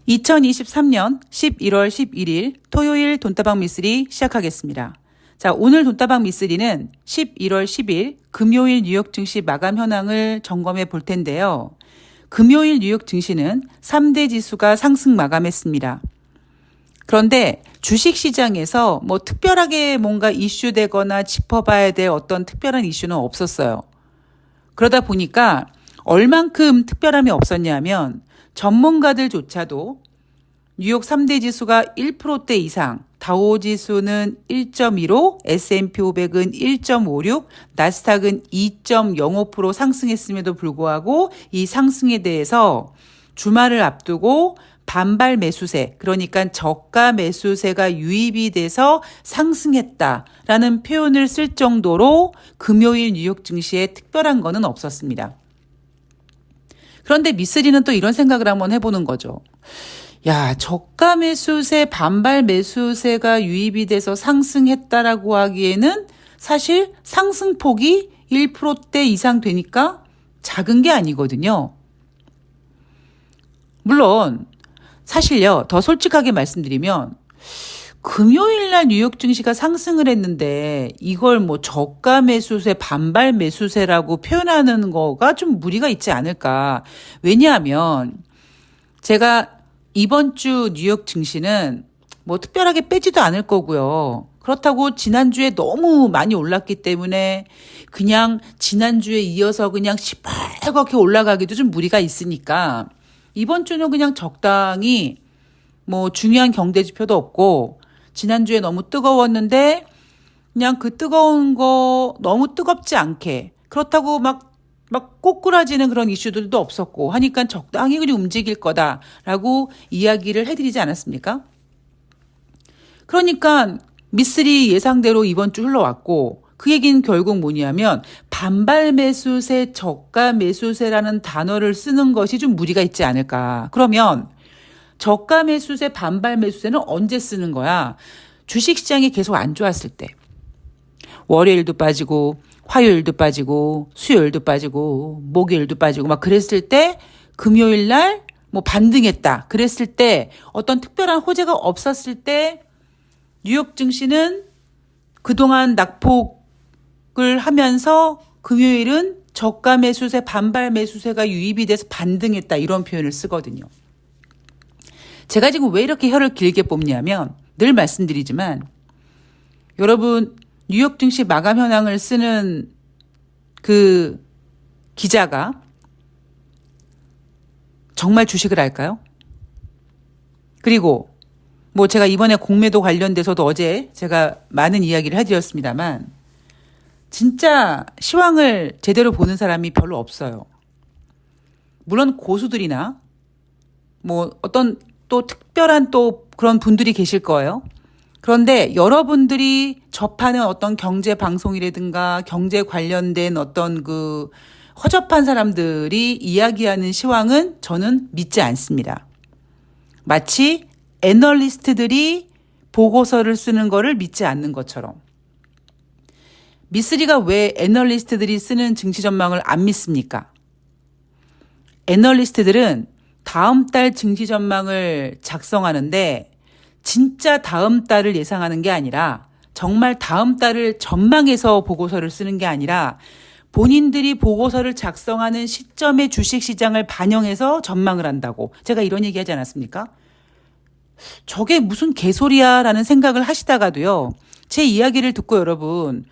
2023년 11월 11일 토요일 돈다방 미쓰리 시작하겠습니다. 자, 오늘 돈다방 미쓰리는 11월 10일 금요일 뉴욕 증시 마감 현황을 점검해 볼 텐데요. 금요일 뉴욕 증시는 3대 지수가 상승 마감했습니다. 그런데 주식시장에서 특별하게 뭔가 이슈되거나 짚어봐야 될 어떤 특별한 이슈는 없었어요. 그러다 보니까 얼만큼 특별함이 없었냐면 전문가들조차도 뉴욕 3대 지수가 1%대 이상, 다우지수는 1.15, S&P 500은 1.56, 나스닥은 2.05% 상승했음에도 불구하고 이 상승에 대해서 주말을 앞두고 반발 매수세, 그러니까 저가 매수세가 유입이 돼서 상승했다라는 표현을 쓸 정도로 금요일 뉴욕 증시에 특별한 거는 없었습니다. 그런데 미쓰리는 또 이런 생각을 한번 해보는 거죠. 야, 저가 매수세, 반발 매수세가 유입이 돼서 상승했다라고 하기에는 사실 상승폭이 1%대 이상 되니까 작은 게 아니거든요. 물론 사실요, 더 솔직하게 말씀드리면 금요일 날 뉴욕 증시가 상승을 했는데 이걸 저가 매수세, 반발 매수세라고 표현하는 거가 좀 무리가 있지 않을까. 왜냐하면 제가 이번 주 뉴욕 증시는 특별하게 빼지도 않을 거고요. 그렇다고 지난주에 너무 많이 올랐기 때문에 그냥 지난주에 이어서 그냥 시뻘겋게 올라가기도 좀 무리가 있으니까 이번 주는 그냥 적당히 중요한 경제 지표도 없고 지난주에 너무 뜨거웠는데 그냥 그 뜨거운 거 너무 뜨겁지 않게 그렇다고 막 꼬꾸라지는 그런 이슈들도 없었고 하니까 적당히 그냥 움직일 거다라고 이야기를 해드리지 않았습니까? 그러니까 미쓰리 예상대로 이번 주 흘러왔고 그 얘기는 결국 뭐냐면 반발 매수세, 저가 매수세라는 단어를 쓰는 것이 좀 무리가 있지 않을까. 그러면 저가 매수세, 반발 매수세는 언제 쓰는 거야? 주식시장이 계속 안 좋았을 때. 월요일도 빠지고 화요일도 빠지고 수요일도 빠지고 목요일도 빠지고 그랬을 때 금요일 날 반등했다. 그랬을 때 어떤 특별한 호재가 없었을 때 뉴욕 증시는 그동안 낙폭을 하면서 금요일은 저가 매수세, 반발 매수세가 유입이 돼서 반등했다. 이런 표현을 쓰거든요. 제가 지금 왜 이렇게 혀를 길게 뽑냐면 늘 말씀드리지만 여러분 뉴욕 증시 마감 현황을 쓰는 그 기자가 정말 주식을 할까요? 그리고 제가 이번에 공매도 관련돼서도 어제 제가 많은 이야기를 해드렸습니다만 진짜 시황을 제대로 보는 사람이 별로 없어요. 물론 고수들이나 어떤 또 특별한 또 그런 분들이 계실 거예요. 그런데 여러분들이 접하는 어떤 경제 방송이라든가 경제 관련된 어떤 그 허접한 사람들이 이야기하는 시황은 저는 믿지 않습니다. 마치 애널리스트들이 보고서를 쓰는 거를 믿지 않는 것처럼. 미쓰리가 왜 애널리스트들이 쓰는 증시 전망을 안 믿습니까? 애널리스트들은 다음 달 증시 전망을 작성하는데 진짜 다음 달을 예상하는 게 아니라 정말 다음 달을 전망해서 보고서를 쓰는 게 아니라 본인들이 보고서를 작성하는 시점의 주식시장을 반영해서 전망을 한다고 제가 이런 얘기 하지 않았습니까? 저게 무슨 개소리야 라는 생각을 하시다가도요. 제 이야기를 듣고 여러분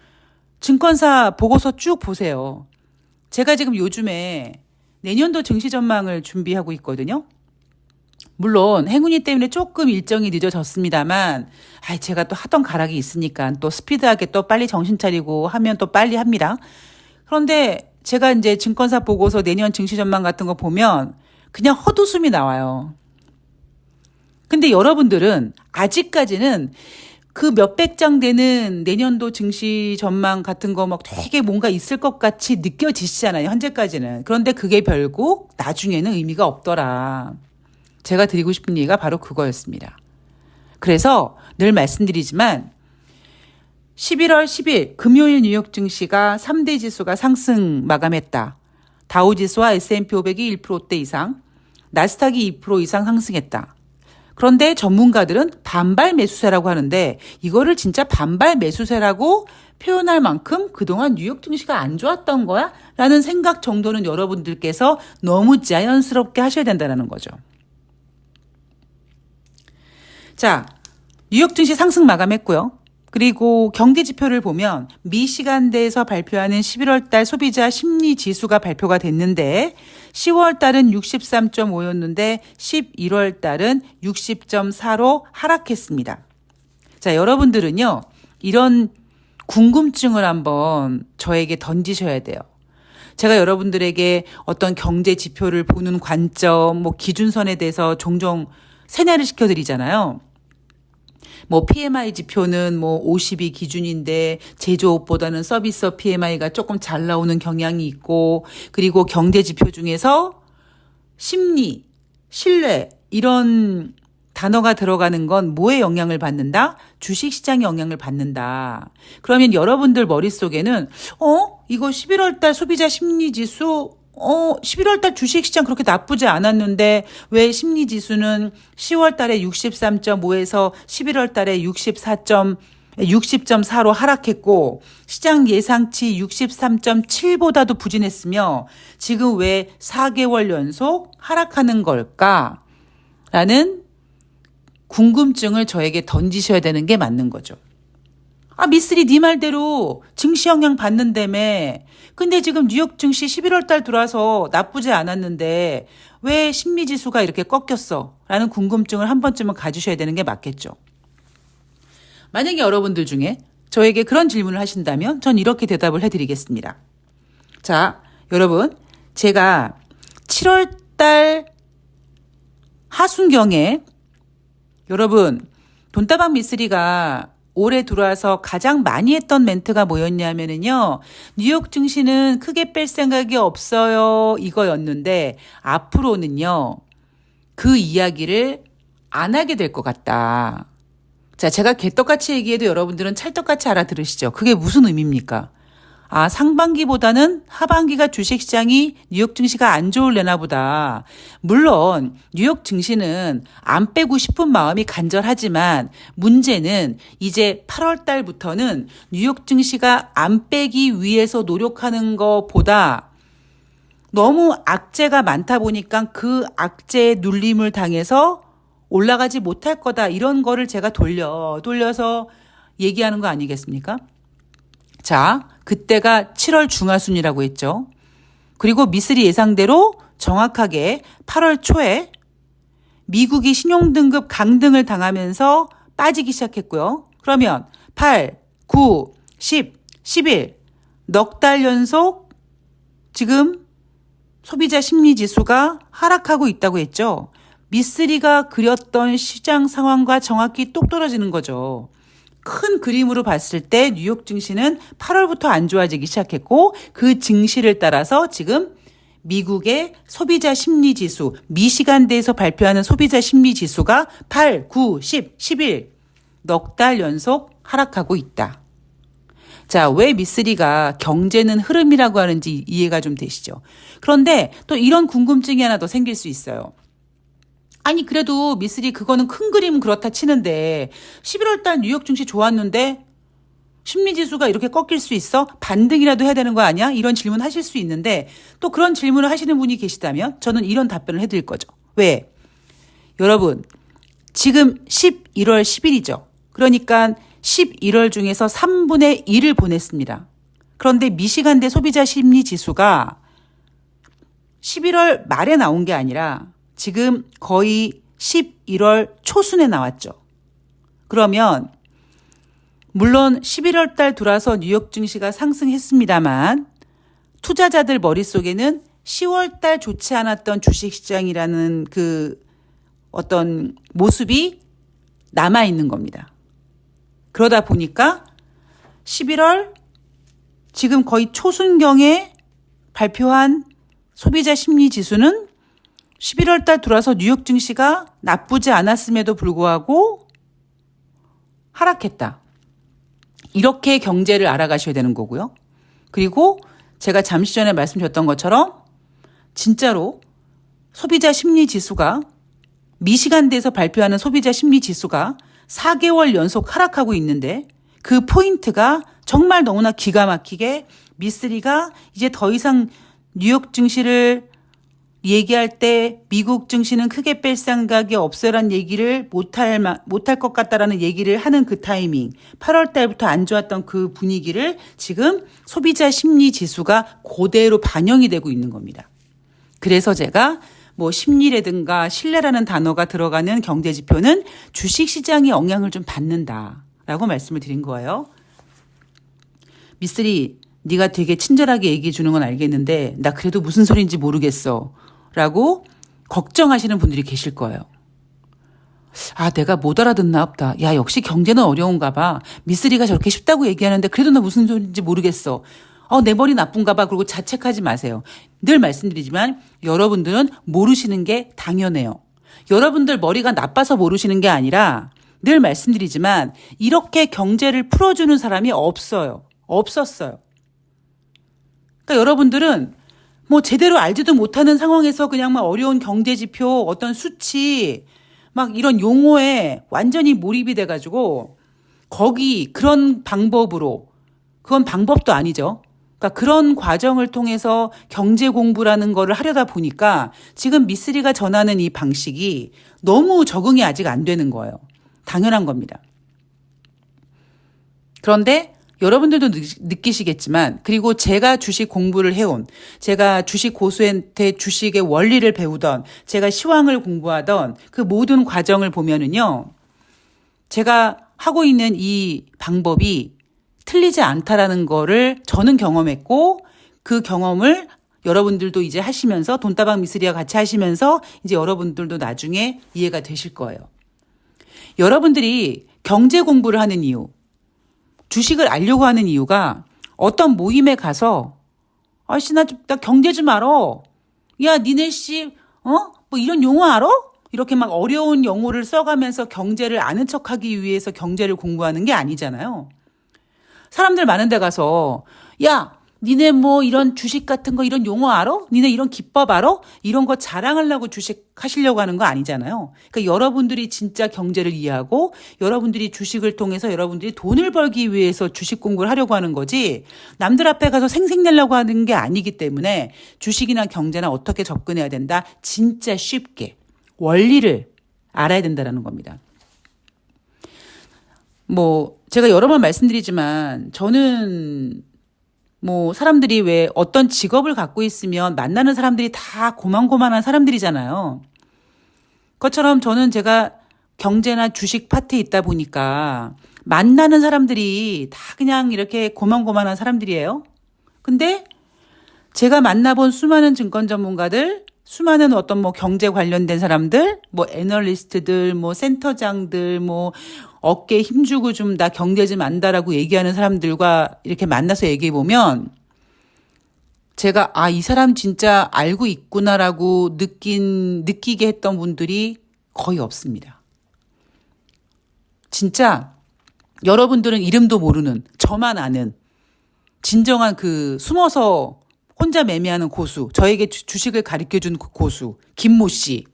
증권사 보고서 쭉 보세요. 제가 지금 요즘에 내년도 증시 전망을 준비하고 있거든요. 물론 행운이 때문에 조금 일정이 늦어졌습니다만 제가 또 하던 가락이 있으니까 또 스피드하게 또 빨리 정신 차리고 하면 또 빨리 합니다. 그런데 제가 이제 증권사 보고서 내년 증시 전망 같은 거 보면 그냥 헛웃음이 나와요. 근데 여러분들은 아직까지는 그 몇백 장 되는 내년도 증시 전망 같은 거 되게 뭔가 있을 것 같이 느껴지시잖아요. 현재까지는. 그런데 그게 결국 나중에는 의미가 없더라. 제가 드리고 싶은 얘기가 바로 그거였습니다. 그래서 늘 말씀드리지만 11월 10일 금요일 뉴욕 증시가 3대 지수가 상승 마감했다. 다우지수와 S&P 500이 1%대 이상, 나스닥이 2% 이상 상승했다. 그런데 전문가들은 반발 매수세라고 하는데 이거를 진짜 반발 매수세라고 표현할 만큼 그동안 뉴욕 증시가 안 좋았던 거야? 라는 생각 정도는 여러분들께서 너무 자연스럽게 하셔야 된다는 거죠. 자, 뉴욕 증시 상승 마감했고요. 그리고 경제 지표를 보면 미시간대에서 발표하는 11월 달 소비자 심리 지수가 발표가 됐는데 10월 달은 63.5였는데 11월 달은 60.4로 하락했습니다. 자, 여러분들은요, 이런 궁금증을 한번 저에게 던지셔야 돼요. 제가 여러분들에게 어떤 경제 지표를 보는 관점, 기준선에 대해서 종종 세뇌를 시켜드리잖아요. PMI 지표는 50이 기준인데 제조업보다는 서비스업 PMI가 조금 잘 나오는 경향이 있고, 그리고 경제 지표 중에서 심리, 신뢰 이런 단어가 들어가는 건 뭐에 영향을 받는다? 주식시장에 영향을 받는다. 그러면 여러분들 머릿속에는 이거 11월 달 소비자 심리지수 11월 달 주식시장 그렇게 나쁘지 않았는데 왜 심리지수는 10월 달에 63.5에서 11월 달에 60.4로 하락했고 시장 예상치 63.7보다도 부진했으며 지금 왜 4개월 연속 하락하는 걸까? 라는 궁금증을 저에게 던지셔야 되는 게 맞는 거죠. 미쓰리 네 말대로 증시 영향 받는다며. 근데 지금 뉴욕 증시 11월 달 들어와서 나쁘지 않았는데 왜 심리지수가 이렇게 꺾였어? 라는 궁금증을 한 번쯤은 가지셔야 되는 게 맞겠죠. 만약에 여러분들 중에 저에게 그런 질문을 하신다면 전 이렇게 대답을 해드리겠습니다. 자, 여러분, 제가 7월 달 하순경에 여러분, 돈다방 미쓰리가 올해 들어와서 가장 많이 했던 멘트가 뭐였냐면요. 뉴욕 증시는 크게 뺄 생각이 없어요. 이거였는데 앞으로는요. 그 이야기를 안 하게 될 것 같다. 자, 제가 개떡같이 얘기해도 여러분들은 찰떡같이 알아들으시죠. 그게 무슨 의미입니까? 상반기보다는 하반기가 주식시장이 뉴욕 증시가 안 좋을래나 보다. 물론 뉴욕 증시는 안 빼고 싶은 마음이 간절하지만 문제는 이제 8월 달부터는 뉴욕 증시가 안 빼기 위해서 노력하는 것보다 너무 악재가 많다 보니까 그 악재의 눌림을 당해서 올라가지 못할 거다. 이런 거를 제가 돌려서 얘기하는 거 아니겠습니까? 자, 그때가 7월 중하순이라고 했죠. 그리고 미쓰리 예상대로 정확하게 8월 초에 미국이 신용등급 강등을 당하면서 빠지기 시작했고요. 그러면 8, 9, 10, 11 넉 달 연속 지금 소비자 심리지수가 하락하고 있다고 했죠. 미쓰리가 그렸던 시장 상황과 정확히 똑 떨어지는 거죠. 큰 그림으로 봤을 때 뉴욕 증시는 8월부터 안 좋아지기 시작했고 그 증시를 따라서 지금 미국의 소비자 심리지수, 미시간대에서 발표하는 소비자 심리지수가 8, 9, 10, 11 넉 달 연속 하락하고 있다. 자, 왜 미쓰리가 경제는 흐름이라고 하는지 이해가 좀 되시죠? 그런데 또 이런 궁금증이 하나 더 생길 수 있어요. 그래도 미쓰리 그거는 큰 그림은 그렇다 치는데 11월 달 뉴욕 증시 좋았는데 심리지수가 이렇게 꺾일 수 있어? 반등이라도 해야 되는 거 아니야? 이런 질문 하실 수 있는데 또 그런 질문을 하시는 분이 계시다면 저는 이런 답변을 해드릴 거죠. 왜? 여러분, 지금 11월 10일이죠. 그러니까 11월 중에서 3분의 1을 보냈습니다. 그런데 미시간대 소비자 심리지수가 11월 말에 나온 게 아니라 지금 거의 11월 초순에 나왔죠. 그러면 물론 11월 달 들어와서 뉴욕 증시가 상승했습니다만 투자자들 머릿속에는 10월 달 좋지 않았던 주식시장이라는 그 어떤 모습이 남아있는 겁니다. 그러다 보니까 11월 지금 거의 초순경에 발표한 소비자 심리지수는 11월 달 들어와서 뉴욕 증시가 나쁘지 않았음에도 불구하고 하락했다. 이렇게 경제를 알아가셔야 되는 거고요. 그리고 제가 잠시 전에 말씀드렸던 것처럼 진짜로 소비자 심리 지수가 미시간대에서 발표하는 소비자 심리 지수가 4개월 연속 하락하고 있는데 그 포인트가 정말 너무나 기가 막히게 미쓰리가 이제 더 이상 뉴욕 증시를 얘기할 때 미국 증시는 크게 뺄 생각이 없어란 얘기를 못할 것 같다라는 얘기를 하는 그 타이밍, 8월 달부터 안 좋았던 그 분위기를 지금 소비자 심리 지수가 그대로 반영이 되고 있는 겁니다. 그래서 제가 뭐 심리라든가 신뢰라는 단어가 들어가는 경제 지표는 주식 시장에 영향을 좀 받는다라고 말씀을 드린 거예요. 미쓰리, 네가 되게 친절하게 얘기해 주는 건 알겠는데 나 그래도 무슨 소리인지 모르겠어 라고 걱정하시는 분들이 계실 거예요. 아, 내가 못 알아듣나 보다. 야, 역시 경제는 어려운가 봐. 미쓰리가 저렇게 쉽다고 얘기하는데 그래도 나 무슨 소리인지 모르겠어. 내 머리 나쁜가 봐. 그리고 자책하지 마세요. 늘 말씀드리지만 여러분들은 모르시는 게 당연해요. 여러분들 머리가 나빠서 모르시는 게 아니라 늘 말씀드리지만 이렇게 경제를 풀어주는 사람이 없어요. 없었어요. 그러니까 여러분들은 뭐 제대로 알지도 못하는 상황에서 그냥 막 어려운 경제 지표, 어떤 수치, 막 이런 용어에 완전히 몰입이 돼가지고 거기 그런 방법으로, 그건 방법도 아니죠. 그러니까 그런 과정을 통해서 경제 공부라는 거를 하려다 보니까 지금 미쓰리가 전하는 이 방식이 너무 적응이 아직 안 되는 거예요. 당연한 겁니다. 그런데 여러분들도 느끼시겠지만, 그리고 제가 주식 공부를 해온, 제가 주식 고수한테 주식의 원리를 배우던, 제가 시황을 공부하던 그 모든 과정을 보면은요, 제가 하고 있는 이 방법이 틀리지 않다라는 거를 저는 경험했고, 그 경험을 여러분들도 이제 하시면서, 돈다방 미쓰리와 같이 하시면서 이제 여러분들도 나중에 이해가 되실 거예요. 여러분들이 경제 공부를 하는 이유, 주식을 알려고 하는 이유가 어떤 모임에 가서 아씨 나 경제 좀 알아. 야 니네 씨 뭐 이런 용어 알아? 이렇게 막 어려운 용어를 써가면서 경제를 아는 척하기 위해서 경제를 공부하는 게 아니잖아요. 사람들 많은 데 가서 야 니네 뭐 이런 주식 같은 거 이런 용어 알아? 니네 이런 기법 알아? 이런 거 자랑하려고 주식 하시려고 하는 거 아니잖아요. 그러니까 여러분들이 진짜 경제를 이해하고 여러분들이 주식을 통해서 여러분들이 돈을 벌기 위해서 주식 공부를 하려고 하는 거지 남들 앞에 가서 생색내려고 하는 게 아니기 때문에 주식이나 경제나 어떻게 접근해야 된다? 진짜 쉽게 원리를 알아야 된다는 겁니다. 뭐 제가 여러 번 말씀드리지만 저는 뭐 사람들이 왜 어떤 직업을 갖고 있으면 만나는 사람들이 다 고만고만한 사람들이잖아요. 그것처럼 저는 제가 경제나 주식 파트에 있다 보니까 만나는 사람들이 다 그냥 이렇게 고만고만한 사람들이에요. 근데 제가 만나본 수많은 증권 전문가들, 수많은 어떤 뭐 경제 관련된 사람들, 뭐 애널리스트들, 뭐 센터장들, 뭐 어깨에 힘주고 좀 나 경제 좀 안다라고 얘기하는 사람들과 이렇게 만나서 얘기해 보면 제가 이 사람 진짜 알고 있구나라고 느끼게 했던 분들이 거의 없습니다. 진짜 여러분들은 이름도 모르는 저만 아는 진정한 그 숨어서 혼자 매매하는 고수, 저에게 주식을 가르쳐준 그 고수, 김모 씨.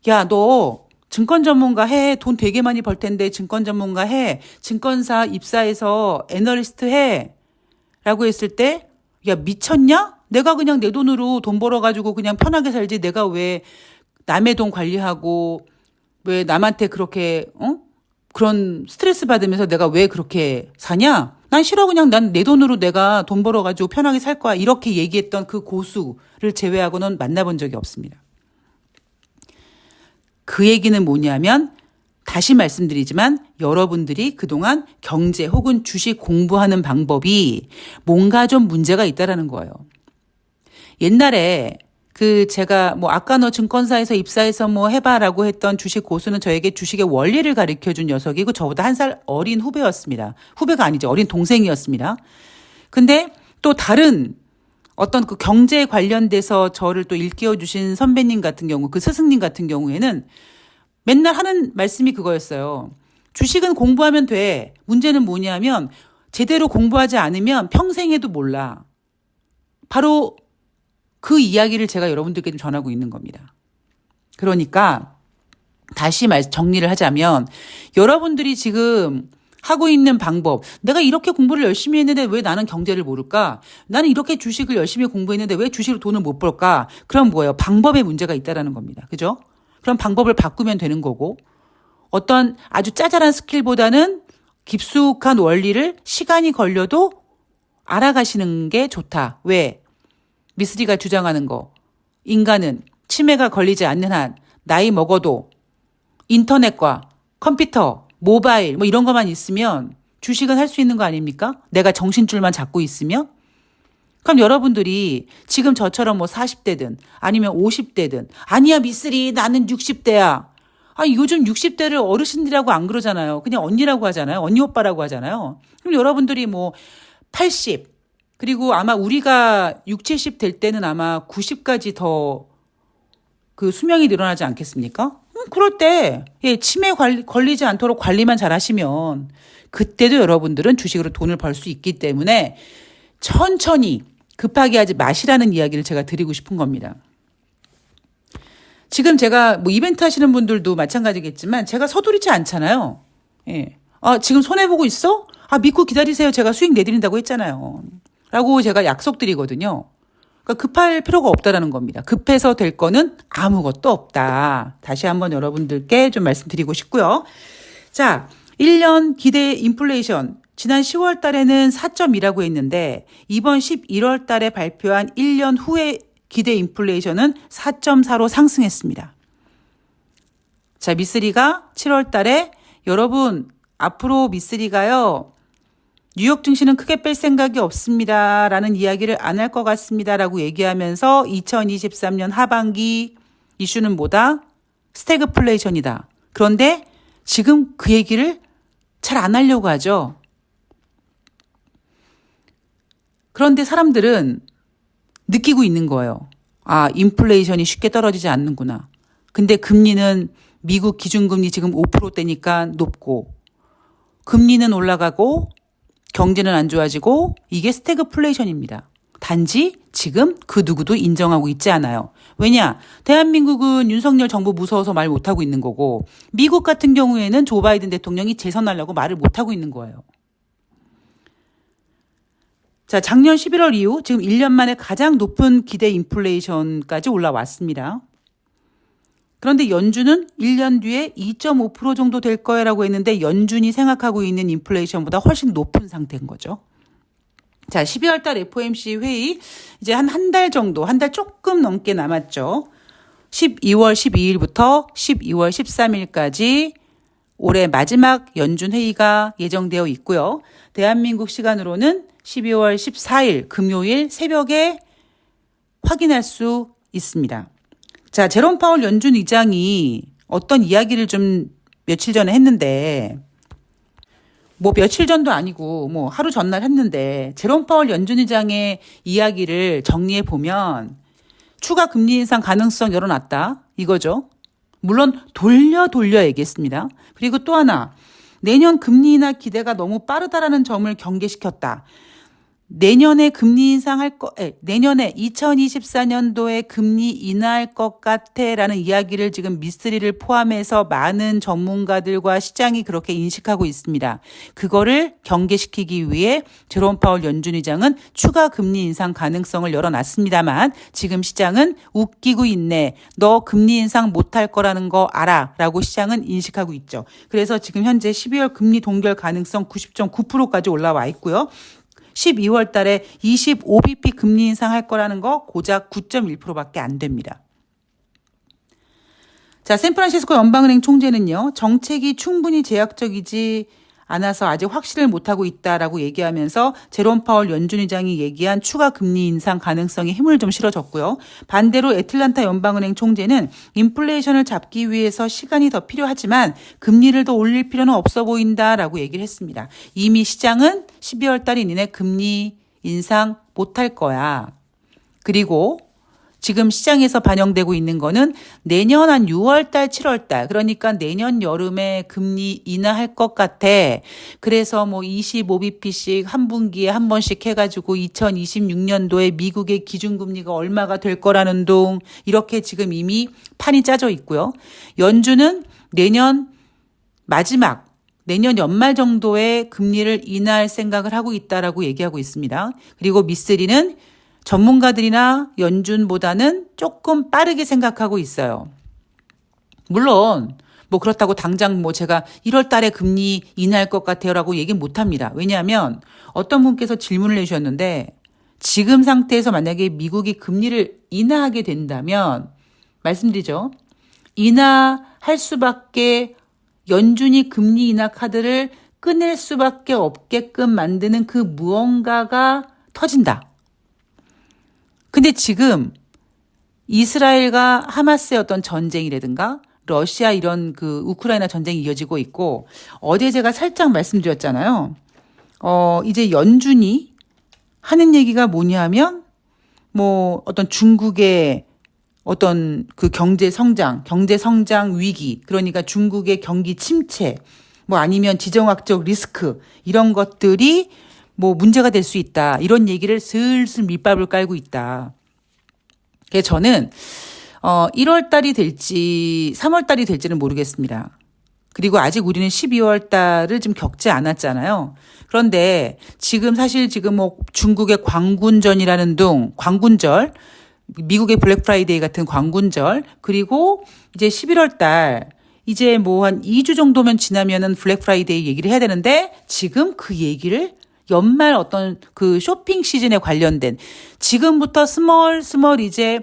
야, 너 증권 전문가 해. 돈 되게 많이 벌 텐데 증권 전문가 해. 증권사 입사해서 애널리스트 해. 라고 했을 때, 야, 미쳤냐? 내가 그냥 내 돈으로 돈 벌어가지고 그냥 편하게 살지. 내가 왜 남의 돈 관리하고, 왜 남한테 그렇게, 그런 스트레스 받으면서 내가 왜 그렇게 사냐? 난 싫어. 그냥 난 내 돈으로 내가 돈 벌어가지고 편하게 살 거야. 이렇게 얘기했던 그 고수를 제외하고는 만나본 적이 없습니다. 그 얘기는 뭐냐면 다시 말씀드리지만 여러분들이 그동안 경제 혹은 주식 공부하는 방법이 뭔가 좀 문제가 있다라는 거예요. 옛날에 제가 뭐 아까 너 증권사에서 입사해서 뭐 해봐라고 했던 주식 고수는 저에게 주식의 원리를 가르쳐준 녀석이고 저보다 한 살 어린 후배였습니다. 후배가 아니죠. 어린 동생이었습니다. 근데 또 다른 어떤 그 경제에 관련돼서 저를 또 일깨워 주신 선배님 같은 경우, 그 스승님 같은 경우에는 맨날 하는 말씀이 그거였어요. 주식은 공부하면 돼. 문제는 뭐냐면 제대로 공부하지 않으면 평생에도 몰라. 바로 그 이야기를 제가 여러분들께 좀 전하고 있는 겁니다. 그러니까 다시 정리를 하자면 여러분들이 지금 하고 있는 방법, 내가 이렇게 공부를 열심히 했는데 왜 나는 경제를 모를까? 나는 이렇게 주식을 열심히 공부했는데 왜 주식으로 돈을 못 벌까? 그럼 뭐예요? 방법에 문제가 있다라는 겁니다. 그죠? 그럼 방법을 바꾸면 되는 거고, 어떤 아주 짜잘한 스킬보다는 깊숙한 원리를 시간이 걸려도 알아가시는 게 좋다. 왜? 미쓰리가 주장하는 거. 인간은 치매가 걸리지 않는 한 나이 먹어도 인터넷과 컴퓨터, 모바일 뭐 이런 것만 있으면 주식은 할 수 있는 거 아닙니까? 내가 정신줄만 잡고 있으면? 그럼 여러분들이 지금 저처럼 뭐 40대든 아니면 50대든 아니야 미쓰리 나는 60대야. 아니 요즘 60대를 어르신이라고 안 그러잖아요. 그냥 언니라고 하잖아요. 언니 오빠라고 하잖아요. 그럼 여러분들이 뭐 80 그리고 아마 우리가 60, 70 될 때는 아마 90까지 더 그 수명이 늘어나지 않겠습니까? 그럴 때 치매 걸리지 않도록 관리만 잘 하시면 그때도 여러분들은 주식으로 돈을 벌 수 있기 때문에 천천히 급하게 하지 마시라는 이야기를 제가 드리고 싶은 겁니다. 지금 제가 뭐 이벤트 하시는 분들도 마찬가지겠지만 제가 서두르지 않잖아요. 예. 지금 손해보고 있어? 믿고 기다리세요. 제가 수익 내드린다고 했잖아요. 라고 제가 약속드리거든요. 그러니까 급할 필요가 없다라는 겁니다. 급해서 될 거는 아무것도 없다. 다시 한번 여러분들께 좀 말씀드리고 싶고요. 자, 1년 기대 인플레이션. 지난 10월 달에는 4.2라고 했는데 이번 11월 달에 발표한 1년 후의 기대 인플레이션은 4.4로 상승했습니다. 자, 미쓰리가 7월 달에 여러분 앞으로 미쓰리가요. 뉴욕 증시는 크게 뺄 생각이 없습니다. 라는 이야기를 안 할 것 같습니다. 라고 얘기하면서 2023년 하반기 이슈는 뭐다? 스태그플레이션이다. 그런데 지금 그 얘기를 잘 안 하려고 하죠. 그런데 사람들은 느끼고 있는 거예요. 인플레이션이 쉽게 떨어지지 않는구나. 근데 금리는 미국 기준금리 지금 5%대니까 높고 금리는 올라가고 경제는 안 좋아지고 이게 스태그플레이션입니다. 단지 지금 그 누구도 인정하고 있지 않아요. 왜냐? 대한민국은 윤석열 정부 무서워서 말 못하고 있는 거고 미국 같은 경우에는 조 바이든 대통령이 재선하려고 말을 못하고 있는 거예요. 자, 작년 11월 이후 지금 1년 만에 가장 높은 기대 인플레이션까지 올라왔습니다. 그런데 연준은 1년 뒤에 2.5% 정도 될 거라고 했는데 연준이 생각하고 있는 인플레이션보다 훨씬 높은 상태인 거죠. 자, 12월 달 FOMC 회의 이제 한 달 정도, 한 달 조금 넘게 남았죠. 12월 12일부터 12월 13일까지 올해 마지막 연준 회의가 예정되어 있고요. 대한민국 시간으로는 12월 14일 금요일 새벽에 확인할 수 있습니다. 자, 제롬 파월 연준 의장이 어떤 이야기를 좀 며칠 전에 했는데 뭐 며칠 전도 아니고 뭐 하루 전날 했는데 제롬 파월 연준 의장의 이야기를 정리해 보면 추가 금리 인상 가능성 열어놨다 이거죠. 물론 돌려 얘기했습니다. 그리고 또 하나 내년 금리 인하 기대가 너무 빠르다라는 점을 경계시켰다. 내년에 금리 인상할 내년에 2024년도에 금리 인하할 것 같아라는 이야기를 지금 미쓰리를 포함해서 많은 전문가들과 시장이 그렇게 인식하고 있습니다. 그거를 경계시키기 위해 제롬 파월 연준 의장은 추가 금리 인상 가능성을 열어놨습니다만 지금 시장은 웃기고 있네. 너 금리 인상 못할 거라는 거 알아. 라고 시장은 인식하고 있죠. 그래서 지금 현재 12월 금리 동결 가능성 90.9%까지 올라와 있고요. 12월 달에 25bp 금리 인상할 거라는 거 고작 9.1%밖에 안 됩니다. 자, 샌프란시스코 연방은행 총재는요. 정책이 충분히 제약적이지 않아서 아직 확신을 못하고 있다라고 얘기하면서 제롬 파월 연준 의장이 얘기한 추가 금리 인상 가능성에 힘을 좀 실어줬고요. 반대로 애틀란타 연방은행 총재는 인플레이션을 잡기 위해서 시간이 더 필요하지만 금리를 더 올릴 필요는 없어 보인다라고 얘기를 했습니다. 이미 시장은 12월 달이 니네 금리 인상 못할 거야. 그리고 지금 시장에서 반영되고 있는 거는 내년 한 6월 달, 7월 달. 그러니까 내년 여름에 금리 인하할 것 같아. 그래서 뭐 25bp씩 한 분기에 한 번씩 해가지고 2026년도에 미국의 기준금리가 얼마가 될 거라는 둥. 이렇게 지금 이미 판이 짜져 있고요. 연준은 내년 마지막 내년 연말 정도에 금리를 인하할 생각을 하고 있다라고 얘기하고 있습니다. 그리고 미쓰리는 전문가들이나 연준보다는 조금 빠르게 생각하고 있어요. 물론 뭐 그렇다고 당장 뭐 제가 1월 달에 금리 인하할 것 같아요라고 얘기 못 합니다. 왜냐하면 어떤 분께서 질문을 해주셨는데 지금 상태에서 만약에 미국이 금리를 인하하게 된다면 말씀드리죠. 인하할 수밖에 연준이 금리 인하 카드를 꺼낼 수밖에 없게끔 만드는 그 무언가가 터진다. 근데 지금 이스라엘과 하마스의 어떤 전쟁이라든가 러시아 이런 그 우크라이나 전쟁이 이어지고 있고 어제 제가 살짝 말씀드렸잖아요. 이제 연준이 하는 얘기가 뭐냐면 뭐 어떤 중국의 어떤 그 경제 성장 위기, 그러니까 중국의 경기 침체, 뭐 아니면 지정학적 리스크, 이런 것들이 뭐 문제가 될 수 있다. 이런 얘기를 슬슬 밑밥을 깔고 있다. 그래서 저는, 1월 달이 될지 3월 달이 될지는 모르겠습니다. 그리고 아직 우리는 12월 달을 좀 겪지 않았잖아요. 그런데 지금 사실 지금 뭐 중국의 광군전이라는 광군절, 미국의 블랙 프라이데이 같은 광군절, 그리고 이제 11월 달, 이제 뭐 한 2주 정도면 지나면은 블랙 프라이데이 얘기를 해야 되는데 지금 그 얘기를 연말 어떤 그 쇼핑 시즌에 관련된 지금부터 스멀 이제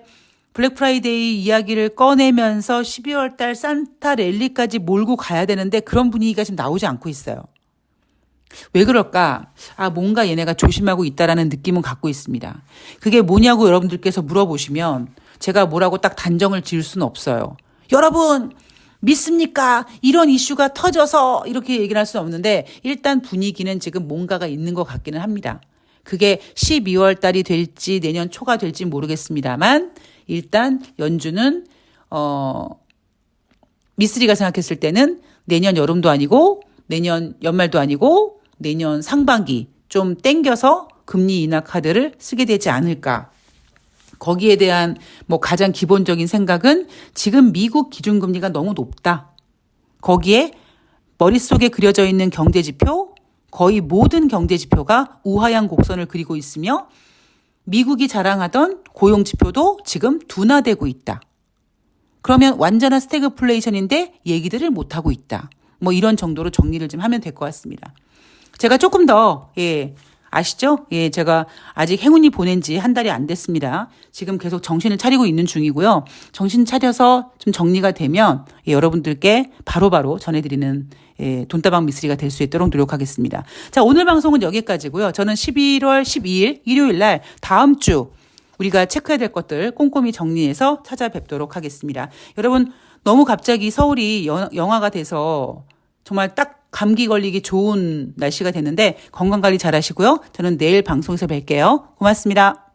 블랙 프라이데이 이야기를 꺼내면서 12월 달 산타 랠리까지 몰고 가야 되는데 그런 분위기가 지금 나오지 않고 있어요. 왜 그럴까? 뭔가 얘네가 조심하고 있다라는 느낌은 갖고 있습니다. 그게 뭐냐고 여러분들께서 물어보시면 제가 뭐라고 딱 단정을 지을 수는 없어요. 여러분, 믿습니까? 이런 이슈가 터져서 이렇게 얘기를 할 수는 없는데 일단 분위기는 지금 뭔가가 있는 것 같기는 합니다. 그게 12월 달이 될지 내년 초가 될지 모르겠습니다만 일단 연준은 미쓰리가 생각했을 때는 내년 여름도 아니고 내년 연말도 아니고 내년 상반기 좀 땡겨서 금리 인하 카드를 쓰게 되지 않을까. 거기에 대한 뭐 가장 기본적인 생각은 지금 미국 기준금리가 너무 높다. 거기에 머릿속에 그려져 있는 경제지표, 거의 모든 경제지표가 우하향 곡선을 그리고 있으며 미국이 자랑하던 고용지표도 지금 둔화되고 있다. 그러면 완전한 스태그플레이션인데 얘기들을 못하고 있다. 뭐 이런 정도로 정리를 좀 하면 될 것 같습니다. 제가 조금 더, 아시죠? 제가 아직 행운이 보낸 지 한 달이 안 됐습니다. 지금 계속 정신을 차리고 있는 중이고요. 정신 차려서 좀 정리가 되면 여러분들께 바로바로 전해드리는 돈다방 미쓰리가 될 수 있도록 노력하겠습니다. 자, 오늘 방송은 여기까지고요. 저는 11월 12일 일요일 날 다음 주 우리가 체크해야 될 것들 꼼꼼히 정리해서 찾아뵙도록 하겠습니다. 여러분, 너무 갑자기 서울이 영하가 돼서 정말 딱 감기 걸리기 좋은 날씨가 됐는데 건강관리 잘 하시고요. 저는 내일 방송에서 뵐게요. 고맙습니다.